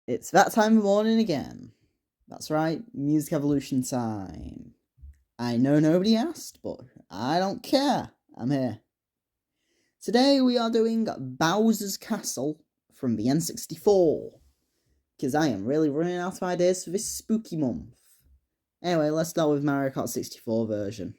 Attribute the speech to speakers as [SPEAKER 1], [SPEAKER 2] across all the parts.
[SPEAKER 1] It's that time of morning again. That's right, music evolution time. I know nobody asked, but I don't care. I'm here. Today we are doing Bowser's Castle from the N64, because I am really running out of ideas for this spooky month. Anyway, let's start with Mario Kart 64 version.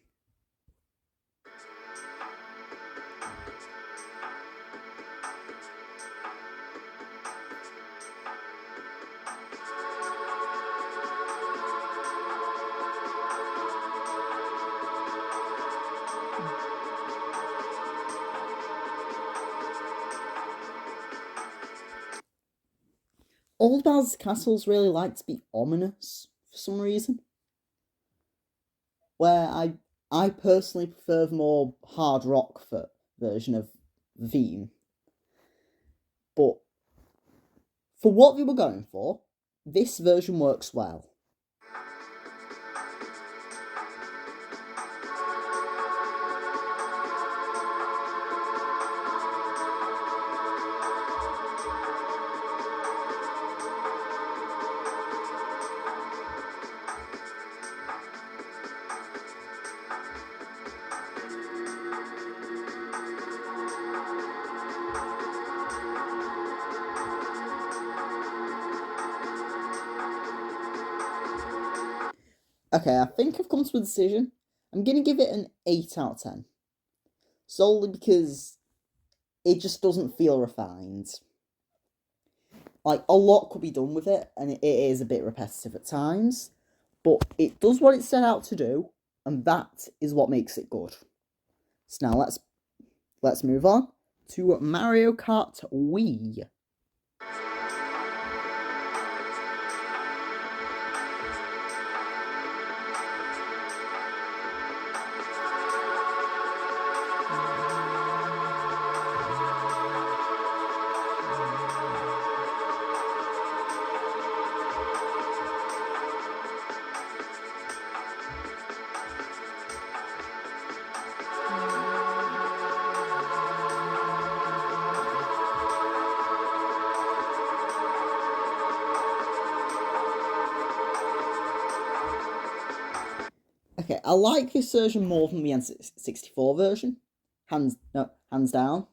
[SPEAKER 1] Old Bowser's Castles really like to be ominous for some reason. Where I personally prefer the more hard rock version of the theme. But for what they were going for, this version works well. Okay, I think I've come to a decision. I'm going to give it an 8 out of 10. Solely because it just doesn't feel refined. Like, a lot could be done with it, and it is a bit repetitive at times. But it does what it set out to do, and that is what makes it good. So now let's move on to Mario Kart Wii. Okay, I like this version more than the N64 version. Hands down.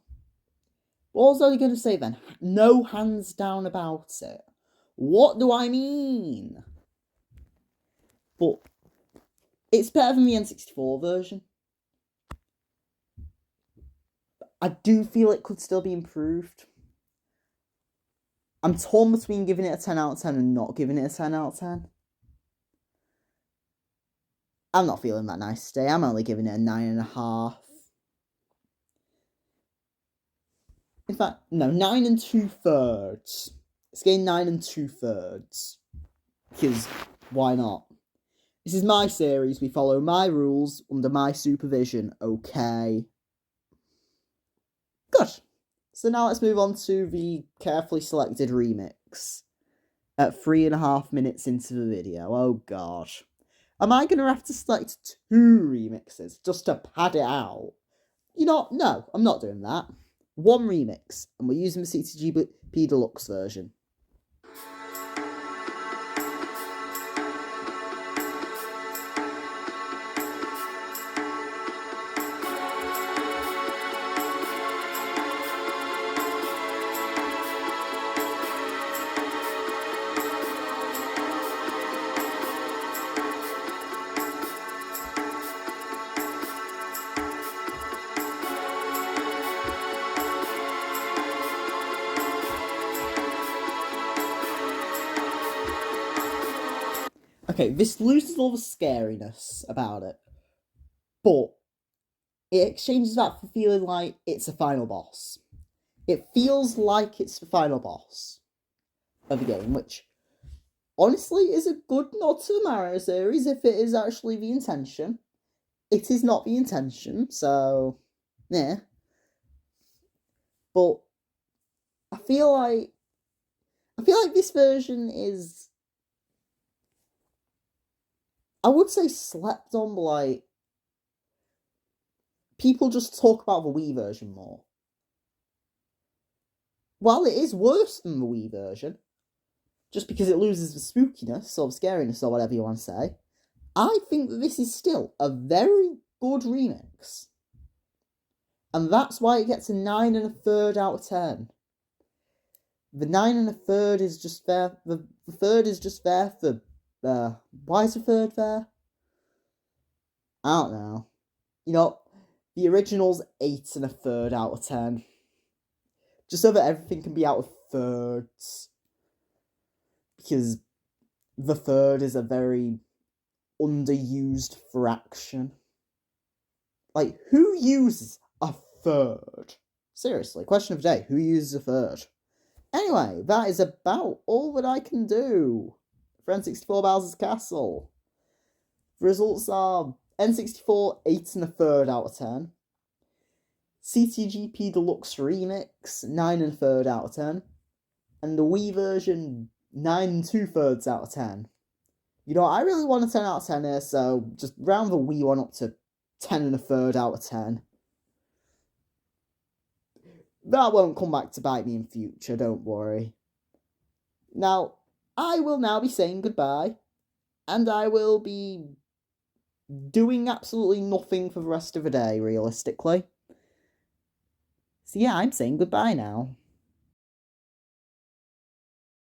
[SPEAKER 1] What was I going to say then? No hands down about it. What do I mean? But it's better than the N64 version. I do feel it could still be improved. I'm torn between giving it a 10 out of 10 and not giving it a 10 out of 10. I'm not feeling that nice today. I'm only giving it a 9.5. In fact, no, 9 2/3. It's getting 9 2/3. Because why not? This is my series. We follow my rules under my supervision, okay? Good. So now let's move on to the carefully selected remix. At 3.5 minutes into the video. Oh gosh. Am I going to have to select 2 remixes just to pad it out? You know, no, I'm not doing that. 1 remix, and we're using the CTGP Deluxe version. Okay, this loses all the scariness about it, but it exchanges that for feeling like it's a final boss. It feels like it's the final boss of the game, which honestly is a good nod to the Mario series if it is actually the intention. It is not the intention, so yeah. But I feel like this version is, I would say, slept on, but like people just talk about the Wii version more. While it is worse than the Wii version, just because it loses the spookiness or the scariness or whatever you want to say, I think that this is still a very good remix. And that's why it gets a 9 1/3 out of 10. The 9 1/3 is just there. The third is just there for. Why is the third there? I don't know. You know, the original's 8 1/3 out of 10. Just so that everything can be out of thirds. Because the third is a very underused fraction. Like, who uses a third? Seriously, question of the day, who uses a third? Anyway, that is about all that I can do for N64 Bowser Castle. The results are N64 8 1/3 out of 10. CTGP Deluxe Remix 9 1/3 out of 10. And the Wii version 9 2/3 out of 10. You know, I really want a 10 out of 10 here, so just round the Wii one up to 10 1/3 out of 10. That won't come back to bite me in future, don't worry. Now, I will now be saying goodbye, and I will be doing absolutely nothing for the rest of the day, realistically. So yeah, I'm saying goodbye now.